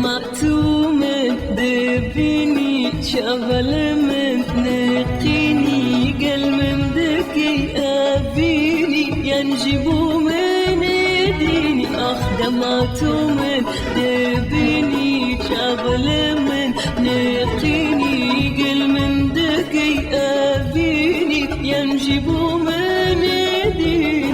دمعتومن دبيني شغل من نقيني قل من ذكي أبيني ينجبوا من يديني دمعتومن دبيني شغل من نقيني قل من ذكي أبيني ينجبوا من يديني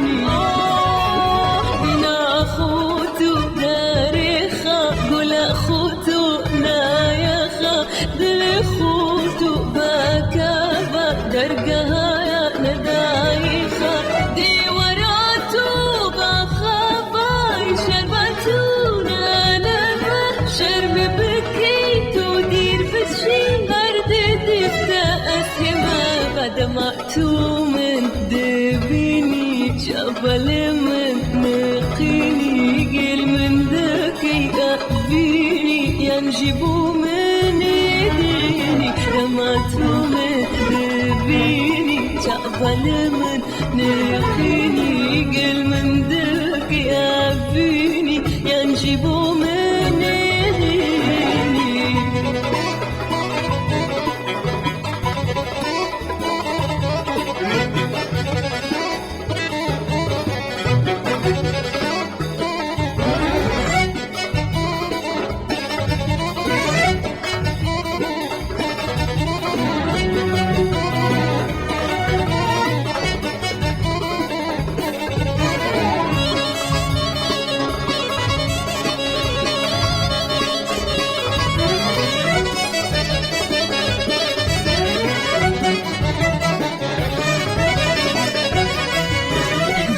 بنا أخوتو تاريخا قول أخوتو نايخا دل أخوتو باكابا درقها يا ندايخا دي وراتو بخابا شربتو نانا شرب بكيتو دير بشي غرد دفتا أسهما بدمعتو من دبيني جبل من نقيني قل من ذكي أبيني ينجبوا من يديني دمعتو من دبيني جبل من نقيني قل من ذكي أبيني ينجبوا من يديني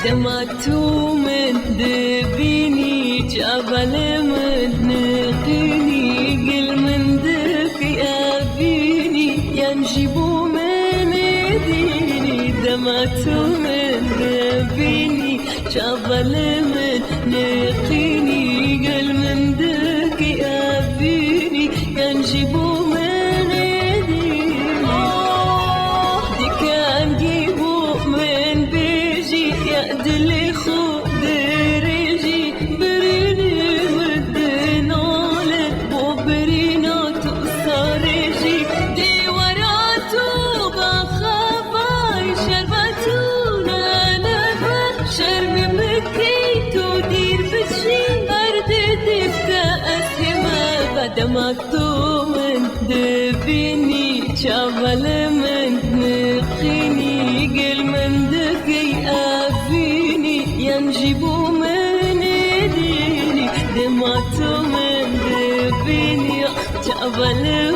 دمعتو من دبيني جبل من نقيني قل من ذكي أبيني ينجبوا من يديني دمعتو من دبيني جبل من نقيني قل من ذكي أبيني ينجبوا من يديني دي كان جيبوا من بيجي يأدلي خود ريجي بريني ودنا لك وبرينا تقصريجي دي وراتو بخافاي شربتونا نبا شرب مكيتو دير بشي أرد دفتا أسهما بدمعتو من دبيني شغل من نقيني قل من ذكي أبيني ينجبوا من يديني دمعتو من دبيني جبل